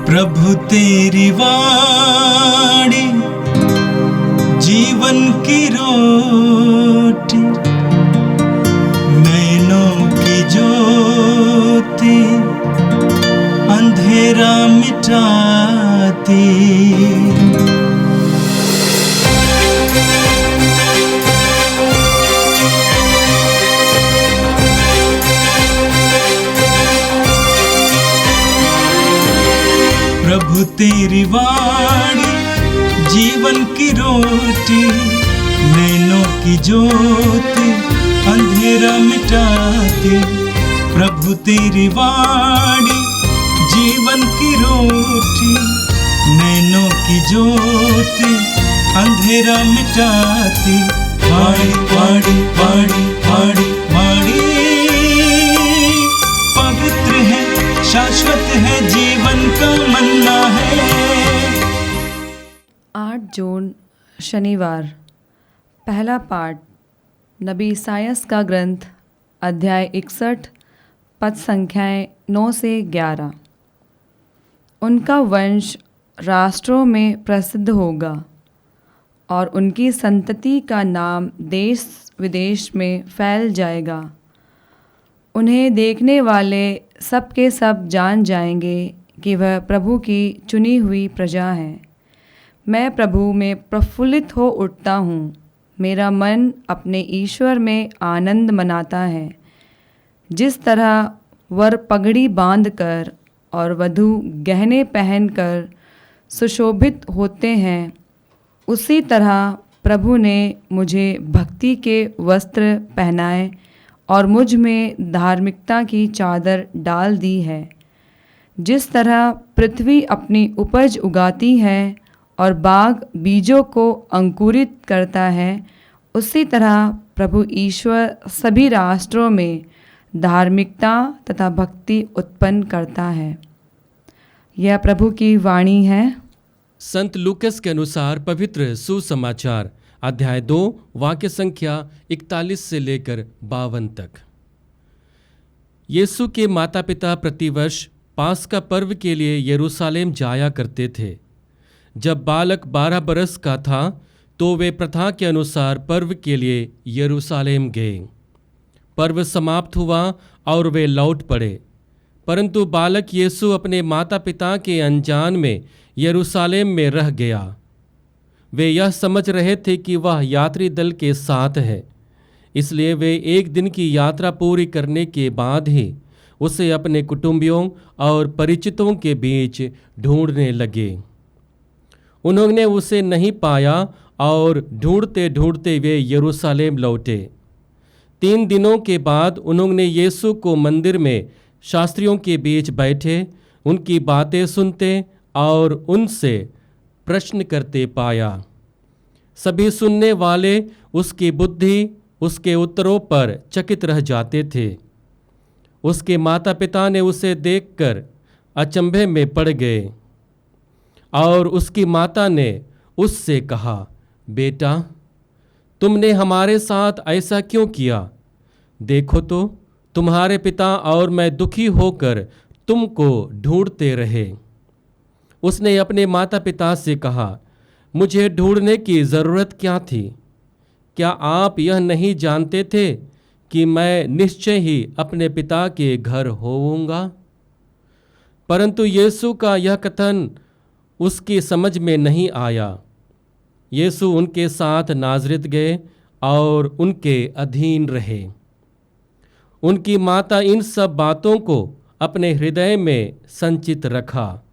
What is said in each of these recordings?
प्रभु तेरी वाणी जीवन की रोटी, नैनों की ज्योति अंधेरा मिटाती। प्रभु तेरी वाणी जीवन की रोटी, नैनों की ज्योति अंधेरा मिटाती। प्रभु तेरी वाणी जीवन की रोटी, नैनों की ज्योति अंधेरा मिटाती। वाणी वाणी वाणी वाणी वाणी पवित्र है, शाश्वत है, जीवन का मन्ना है। 8 जून शनिवार। पहला पाठ नबी इसायास का ग्रंथ अध्याय 61 पद संख्याएं 9 से 11। उनका वंश राष्ट्रों में प्रसिद्ध होगा और उनकी संतति का नाम देश विदेश में फैल जाएगा। उन्हें देखने वाले सब के सब जान जाएंगे कि वह प्रभु की चुनी हुई प्रजा है। मैं प्रभु में प्रफुल्लित हो उठता हूँ। मेरा मन अपने ईश्वर में आनंद मनाता है। जिस तरह वर पगड़ी बांधकर और वधू गहने पहनकर सुशोभित होते हैं, उसी तरह प्रभु ने मुझे भक्ति के वस्त्र पहनाए और मुझ में धार्मिकता की चादर डाल दी है। जिस तरह पृथ्वी अपनी उपज उगाती है और बाग बीजों को अंकुरित करता है, उसी तरह प्रभु ईश्वर सभी राष्ट्रों में धार्मिकता तथा भक्ति उत्पन्न करता है। यह प्रभु की वाणी है। संत लूकस के अनुसार पवित्र सुसमाचार अध्याय 2 वाक्य संख्या 41 से लेकर 52 तक। यीशु के माता पिता प्रतिवर्ष पास्का पर्व के लिए यरूशलेम जाया करते थे। जब बालक 12 बरस का था तो वे प्रथा के अनुसार पर्व के लिए यरूशलेम गए। पर्व समाप्त हुआ और वे लौट पड़े, परंतु बालक यीशु अपने माता पिता के अनजान में यरूशलेम में रह गया। वे यह समझ रहे थे कि वह यात्री दल के साथ है, इसलिए वे एक दिन की यात्रा पूरी करने के बाद ही उसे अपने कुटुंबियों और परिचितों के बीच ढूंढने लगे। उन्होंने उसे नहीं पाया और ढूंढते ढूंढते वे यरूशलेम लौटे। 3 दिनों के बाद उन्होंने यीशु को मंदिर में शास्त्रियों के बीच बैठे उनकी बातें सुनते और उनसे प्रश्न करते पाया। सभी सुनने वाले उसकी बुद्धि, उसके उत्तरों पर चकित रह जाते थे। उसके माता पिता ने उसे देखकर अचंभे में पड़ गए और उसकी माता ने उससे कहा, बेटा, तुमने हमारे साथ ऐसा क्यों किया? देखो तो तुम्हारे पिता और मैं दुखी होकर तुमको ढूंढते रहे। उसने अपने माता पिता से कहा, मुझे ढूंढने की ज़रूरत क्या थी? क्या आप यह नहीं जानते थे कि मैं निश्चय ही अपने पिता के घर होऊंगा? परंतु यीशु का यह कथन उसकी समझ में नहीं आया। यीशु उनके साथ नाज़रेत गए और उनके अधीन रहे। उनकी माता इन सब बातों को अपने हृदय में संचित रखा।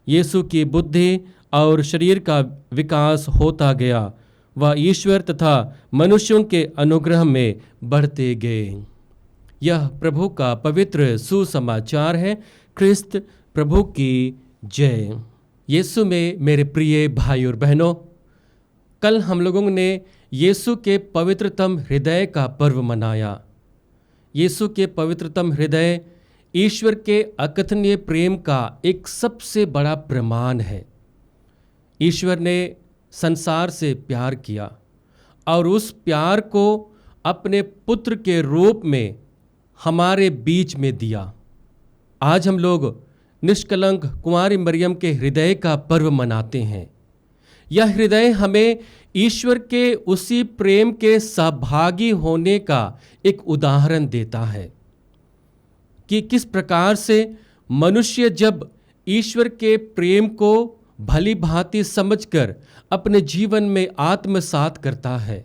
यीशु की बुद्धि और शरीर का विकास होता गया। वह ईश्वर तथा मनुष्यों के अनुग्रह में बढ़ते गए। यह प्रभु का पवित्र सुसमाचार है। ख्रिस्त प्रभु की जय। यीशु में मेरे प्रिय भाई और बहनों, कल हम लोगों ने यीशु के पवित्रतम हृदय का पर्व मनाया। यीशु के पवित्रतम हृदय ईश्वर के अकथनीय प्रेम का एक सबसे बड़ा प्रमाण है। ईश्वर ने संसार से प्यार किया और उस प्यार को अपने पुत्र के रूप में हमारे बीच में दिया। आज हम लोग निष्कलंक कुंवारी मरियम के हृदय का पर्व मनाते हैं। यह हृदय हमें ईश्वर के उसी प्रेम के सहभागी होने का एक उदाहरण देता है कि किस प्रकार से मनुष्य जब ईश्वर के प्रेम को भली भांति समझकर अपने जीवन में आत्मसात करता है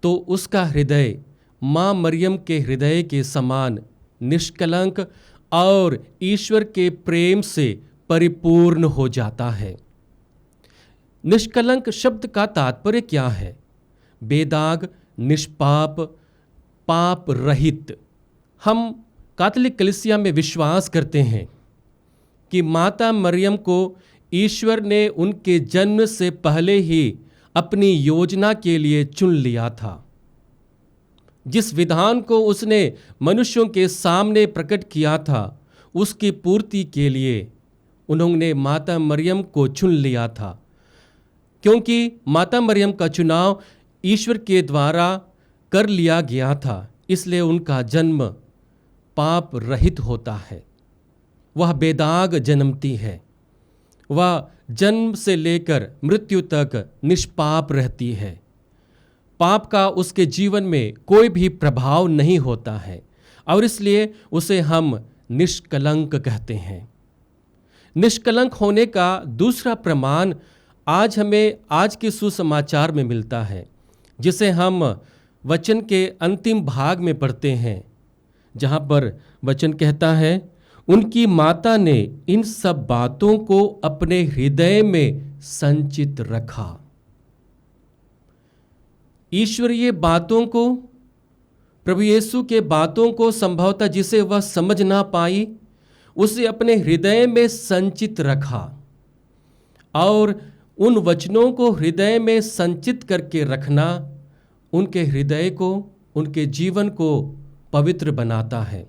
तो उसका हृदय माँ मरियम के हृदय के समान निष्कलंक और ईश्वर के प्रेम से परिपूर्ण हो जाता है। निष्कलंक शब्द का तात्पर्य क्या है? बेदाग, निष्पाप, पाप रहित। हम कैथोलिक कलीसिया में विश्वास करते हैं कि माता मरियम को ईश्वर ने उनके जन्म से पहले ही अपनी योजना के लिए चुन लिया था। जिस विधान को उसने मनुष्यों के सामने प्रकट किया था उसकी पूर्ति के लिए उन्होंने माता मरियम को चुन लिया था, क्योंकि माता मरियम का चुनाव ईश्वर के द्वारा कर लिया गया था, इसलिए उनका जन्म पाप रहित होता है। वह बेदाग जन्मती है, वह जन्म से लेकर मृत्यु तक निष्पाप रहती है। पाप का उसके जीवन में कोई भी प्रभाव नहीं होता है और इसलिए उसे हम निष्कलंक कहते हैं। निष्कलंक होने का दूसरा प्रमाण आज हमें आज के सुसमाचार में मिलता है, जिसे हम वचन के अंतिम भाग में पढ़ते हैं, जहाँ पर वचन कहता है, उनकी माता ने इन सब बातों को अपने हृदय में संचित रखा। ईश्वरीय बातों को, प्रभु यीशु के बातों को संभवतः जिसे वह समझ ना पाई, उसे अपने हृदय में संचित रखा और उन वचनों को हृदय में संचित करके रखना उनके हृदय को, उनके जीवन को पवित्र बनाता है।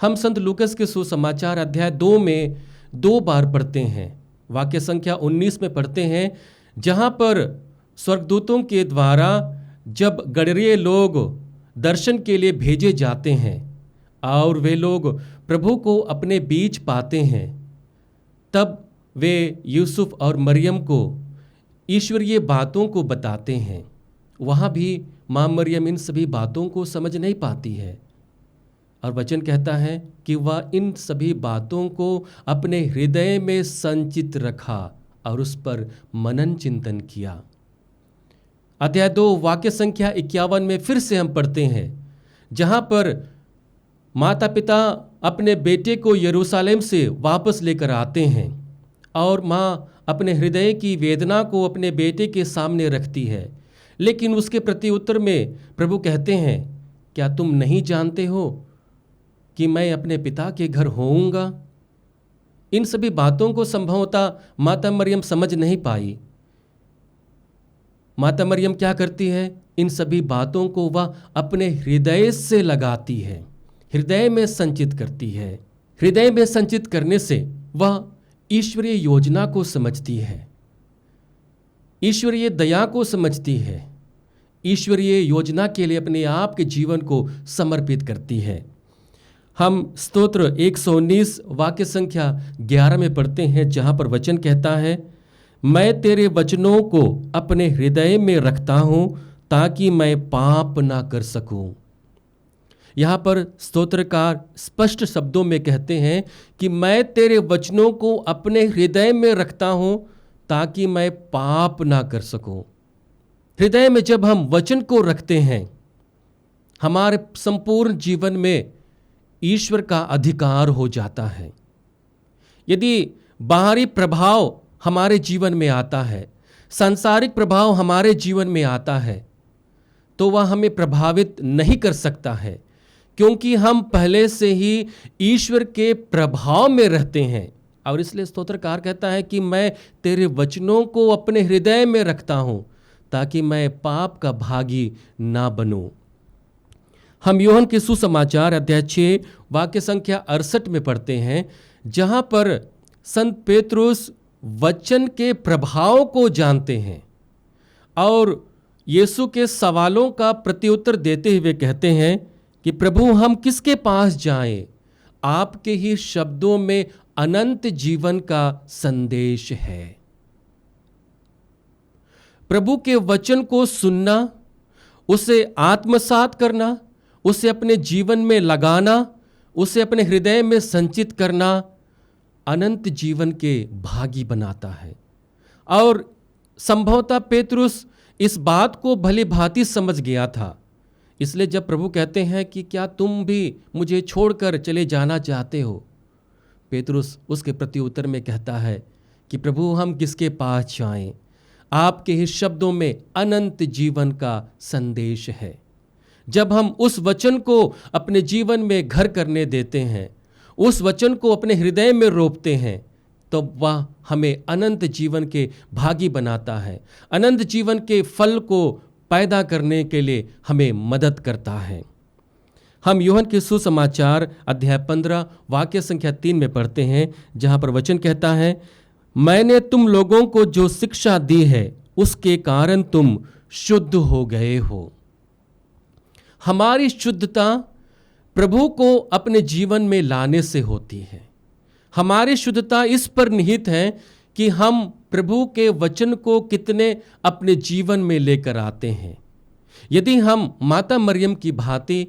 हम संत लूकस के सुसमाचार अध्याय 2 में 2 बार पढ़ते हैं। वाक्य संख्या 19 में पढ़ते हैं, जहाँ पर स्वर्गदूतों के द्वारा जब गडरिये लोग दर्शन के लिए भेजे जाते हैं और वे लोग प्रभु को अपने बीच पाते हैं, तब वे यूसुफ और मरियम को ईश्वरीय बातों को बताते हैं। वहाँ भी माँ मरियम इन सभी बातों को समझ नहीं पाती है और वचन कहता है कि वह इन सभी बातों को अपने हृदय में संचित रखा और उस पर मनन चिंतन किया। अध्याय 2 वाक्य संख्या 51 में फिर से हम पढ़ते हैं, जहाँ पर माता पिता अपने बेटे को यरूशलेम से वापस लेकर आते हैं और माँ अपने हृदय की वेदना को अपने बेटे के सामने रखती है, लेकिन उसके प्रति उत्तर में प्रभु कहते हैं, क्या तुम नहीं जानते हो कि मैं अपने पिता के घर होऊंगा? इन सभी बातों को संभवतः माता मरियम समझ नहीं पाई। माता मरियम क्या करती है? इन सभी बातों को वह अपने हृदय से लगाती है, हृदय में संचित करती है। हृदय में संचित करने से वह ईश्वरीय योजना को समझती है, ईश्वरीय दया को समझती है, ईश्वरीय योजना के लिए अपने आप के जीवन को समर्पित करती है। हम स्तोत्र 119 वाक्य संख्या 11 में पढ़ते हैं, जहाँ पर वचन कहता है, मैं तेरे वचनों को अपने हृदय में रखता हूँ ताकि मैं पाप ना कर सकूं। यहाँ पर स्तोत्रकार स्पष्ट शब्दों में कहते हैं कि मैं तेरे वचनों को अपने हृदय में रखता हूँ ताकि मैं पाप ना कर सकूं। हृदय में जब हम वचन को रखते हैं, हमारे संपूर्ण जीवन में ईश्वर का अधिकार हो जाता है। यदि बाहरी प्रभाव हमारे जीवन में आता है, सांसारिक प्रभाव हमारे जीवन में आता है, तो वह हमें प्रभावित नहीं कर सकता है, क्योंकि हम पहले से ही ईश्वर के प्रभाव में रहते हैं। और इसलिए स्तोत्रकार कहता है कि मैं तेरे वचनों को अपने हृदय में रखता हूँ ताकि मैं पाप का भागी ना बनूं। हम यूहन्ना के सुसमाचार अध्याय 6 वाक्य संख्या 68 में पढ़ते हैं, जहाँ पर संत पेतरुस वचन के प्रभाव को जानते हैं और यीशु के सवालों का प्रत्युत्तर देते हुए कहते हैं कि प्रभु हम किसके पास जाएं? आपके ही शब्दों में अनंत जीवन का संदेश है। प्रभु के वचन को सुनना, उसे आत्मसात करना, उसे अपने जीवन में लगाना, उसे अपने हृदय में संचित करना अनंत जीवन के भागी बनाता है। और संभवतः पेतरुस इस बात को भली भांति समझ गया था। इसलिए जब प्रभु कहते हैं कि क्या तुम भी मुझे छोड़कर चले जाना चाहते हो, पेतरुस उसके प्रति उत्तर में कहता है कि प्रभु हम किसके पास जाएं? आपके ही शब्दों में अनंत जीवन का संदेश है। जब हम उस वचन को अपने जीवन में घर करने देते हैं, उस वचन को अपने हृदय में रोपते हैं, तो वह हमें अनंत जीवन के भागी बनाता है, अनंत जीवन के फल को पैदा करने के लिए हमें मदद करता है। हम यूहन्ना के सुसमाचार अध्याय 15 वाक्य संख्या 3 में पढ़ते हैं, जहाँ पर वचन कहता है, मैंने तुम लोगों को जो शिक्षा दी है उसके कारण तुम शुद्ध हो गए हो। हमारी शुद्धता प्रभु को अपने जीवन में लाने से होती है। हमारी शुद्धता इस पर निहित है कि हम प्रभु के वचन को कितने अपने जीवन में लेकर आते हैं। यदि हम माता मरियम की भांति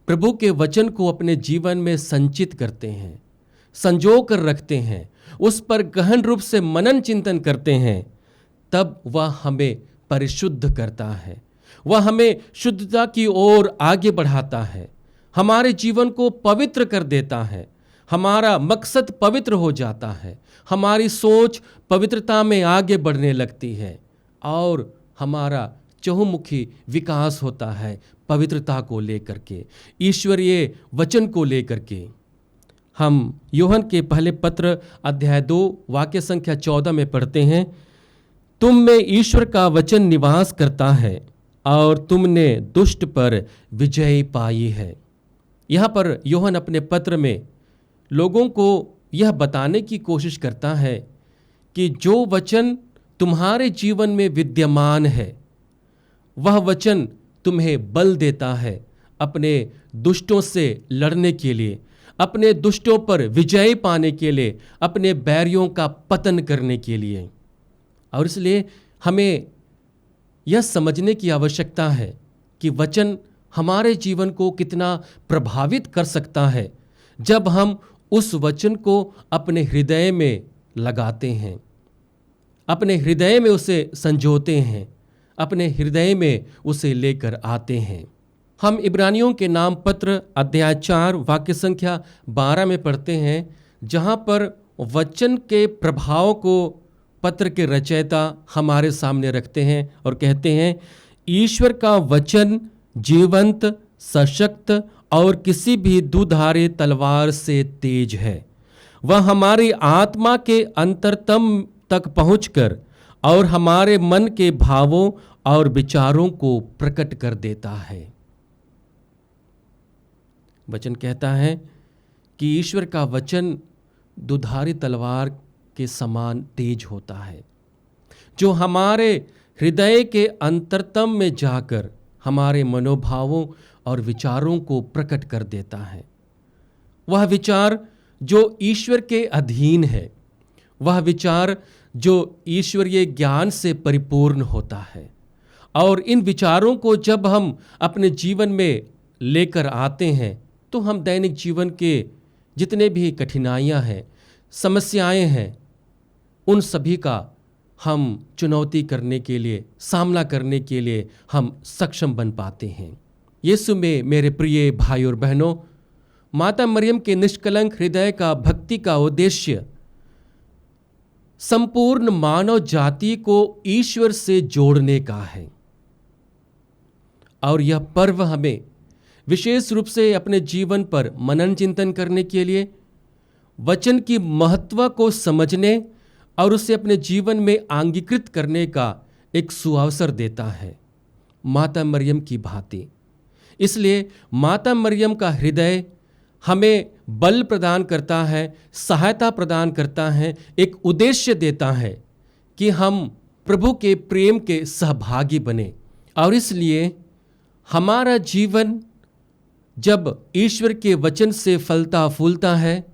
प्रभु के वचन को अपने जीवन में संचित करते हैं, संजो कर रखते हैं, उस पर गहन रूप से मनन चिंतन करते हैं, तब वह हमें परिशुद्ध करता है, वह हमें शुद्धता की ओर आगे बढ़ाता है, हमारे जीवन को पवित्र कर देता है, हमारा मकसद पवित्र हो जाता है, हमारी सोच पवित्रता में आगे बढ़ने लगती है और हमारा चहुमुखी विकास होता है पवित्रता को लेकर के, ईश्वरीय वचन को लेकर के। हम यूहन्ना के पहले पत्र अध्याय 2 वाक्य संख्या 14 में पढ़ते हैं, तुम में ईश्वर का वचन निवास करता है और तुमने दुष्ट पर विजय पाई है। यहाँ पर यूहन्ना अपने पत्र में लोगों को यह बताने की कोशिश करता है कि जो वचन तुम्हारे जीवन में विद्यमान है, वह वचन तुम्हें बल देता है अपने दुष्टों से लड़ने के लिए, अपने दुष्टों पर विजय पाने के लिए, अपने बैरियों का पतन करने के लिए। और इसलिए हमें यह समझने की आवश्यकता है कि वचन हमारे जीवन को कितना प्रभावित कर सकता है जब हम उस वचन को अपने हृदय में लगाते हैं, अपने हृदय में उसे संजोते हैं, अपने हृदय में उसे लेकर आते हैं। हम इब्रानियों के नाम पत्र अध्याय 4 वाक्य संख्या 12 में पढ़ते हैं, जहाँ पर वचन के प्रभाव को पत्र के रचयिता हमारे सामने रखते हैं और कहते हैं, ईश्वर का वचन जीवंत, सशक्त और किसी भी दुधारी तलवार से तेज है। वह हमारी आत्मा के अंतरतम तक पहुंचकर और हमारे मन के भावों और विचारों को प्रकट कर देता है। वचन कहता है कि ईश्वर का वचन दुधारी तलवार के समान तेज होता है, जो हमारे हृदय के अंतरतम में जाकर हमारे मनोभावों और विचारों को प्रकट कर देता है। वह विचार जो ईश्वर के अधीन है, वह विचार जो ईश्वरीय ज्ञान से परिपूर्ण होता है। और इन विचारों को जब हम अपने जीवन में लेकर आते हैं, तो हम दैनिक जीवन के जितने भी कठिनाइयां हैं, समस्याएं हैं, उन सभी का हम चुनौती करने के लिए, सामना करने के लिए हम सक्षम बन पाते हैं। यीशु में मेरे प्रिय भाई और बहनों, माता मरियम के निष्कलंक हृदय का भक्ति का उद्देश्य संपूर्ण मानव जाति को ईश्वर से जोड़ने का है। और यह पर्व हमें विशेष रूप से अपने जीवन पर मनन चिंतन करने के लिए, वचन की महत्व को समझने और उसे अपने जीवन में आंगीकृत करने का एक सुअवसर देता है, माता मरियम की भांति। इसलिए माता मरियम का हृदय हमें बल प्रदान करता है, सहायता प्रदान करता है, एक उद्देश्य देता है कि हम प्रभु के प्रेम के सहभागी बने। और इसलिए हमारा जीवन जब ईश्वर के वचन से फलता फूलता है,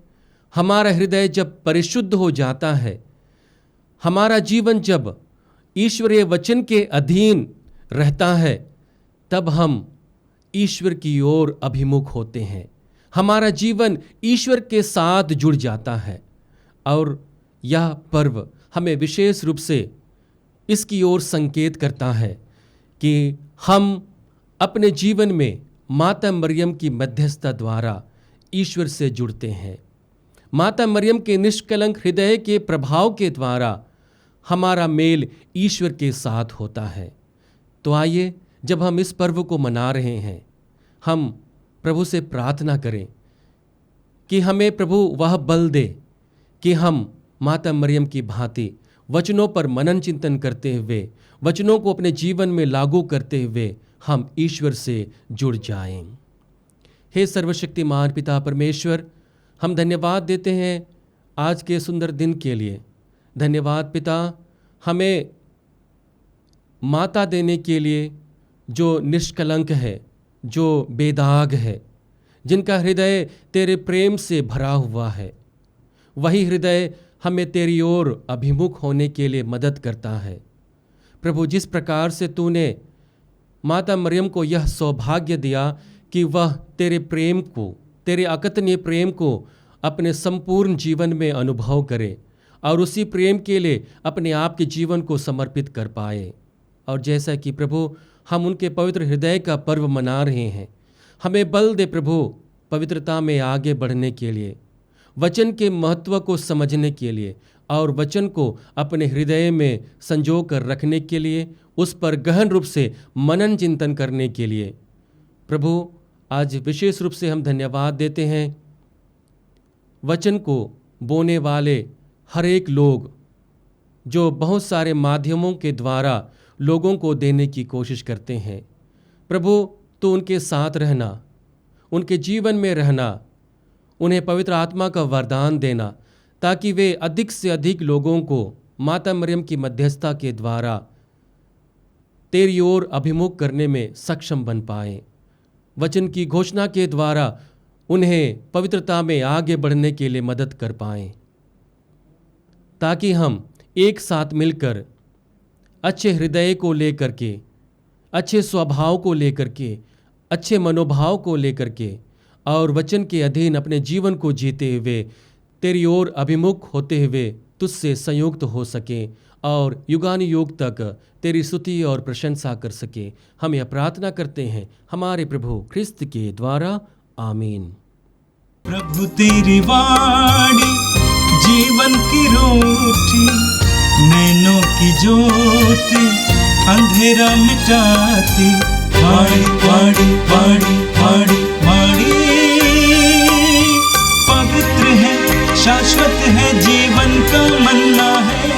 हमारा हृदय जब परिशुद्ध हो जाता है, हमारा जीवन जब ईश्वरीय वचन के अधीन रहता है, तब हम ईश्वर की ओर अभिमुख होते हैं। हमारा जीवन ईश्वर के साथ जुड़ जाता है और यह पर्व हमें विशेष रूप से इसकी ओर संकेत करता है कि हम अपने जीवन में माता मरियम की मध्यस्थता द्वारा ईश्वर से जुड़ते हैं। माता मरियम के निष्कलंक हृदय के प्रभाव के द्वारा हमारा मेल ईश्वर के साथ होता है। तो आइए, जब हम इस पर्व को मना रहे हैं, हम प्रभु से प्रार्थना करें कि हमें प्रभु वह बल दे कि हम माता मरियम की भांति वचनों पर मनन चिंतन करते हुए, वचनों को अपने जीवन में लागू करते हुए हम ईश्वर से जुड़ जाएं। हे सर्वशक्तिमान पिता परमेश्वर, हम धन्यवाद देते हैं आज के सुंदर दिन के लिए। धन्यवाद पिता, हमें माता देने के लिए जो निष्कलंक है, जो बेदाग है, जिनका हृदय तेरे प्रेम से भरा हुआ है। वही हृदय हमें तेरी ओर अभिमुख होने के लिए मदद करता है। प्रभु, जिस प्रकार से तूने माता मरियम को यह सौभाग्य दिया कि वह तेरे प्रेम को, तेरे अकथनीय प्रेम को अपने संपूर्ण जीवन में अनुभव करे और उसी प्रेम के लिए अपने आप के जीवन को समर्पित कर पाए। और जैसा कि प्रभु हम उनके पवित्र हृदय का पर्व मना रहे हैं, हमें बल दे प्रभु पवित्रता में आगे बढ़ने के लिए, वचन के महत्व को समझने के लिए और वचन को अपने हृदय में संजो कर रखने के लिए, उस पर गहन रूप से मनन चिंतन करने के लिए। प्रभु, आज विशेष रूप से हम धन्यवाद देते हैं वचन को बोने वाले हर एक लोग जो बहुत सारे माध्यमों के द्वारा लोगों को देने की कोशिश करते हैं। प्रभु, तो उनके साथ रहना, उनके जीवन में रहना, उन्हें पवित्र आत्मा का वरदान देना, ताकि वे अधिक से अधिक लोगों को माता मरियम की मध्यस्थता के द्वारा तेरी ओर अभिमुख करने में सक्षम बन पाएं। वचन की घोषणा के द्वारा उन्हें पवित्रता में आगे बढ़ने के लिए मदद कर पाएं, ताकि हम एक साथ मिलकर अच्छे हृदय को लेकर के, अच्छे स्वभाव को लेकर के, अच्छे मनोभाव को लेकर के और वचन के अधीन अपने जीवन को जीते हुए तेरी ओर अभिमुख होते हुए तुझसे संयुक्त हो सके और युगानुयुग तक तेरी स्तुति और प्रशंसा कर सके। हम यह प्रार्थना करते हैं हमारे प्रभु ख्रिस्त के द्वारा, आमीन। प्रभु तेरी वाणी जीवन की रोटी, नैनों की ज्योति अंधेरा मिटाती। वाणी वाणी वाणी वाणी वाणी पवित्र है, शाश्वत है, जीवन का मन्ना है।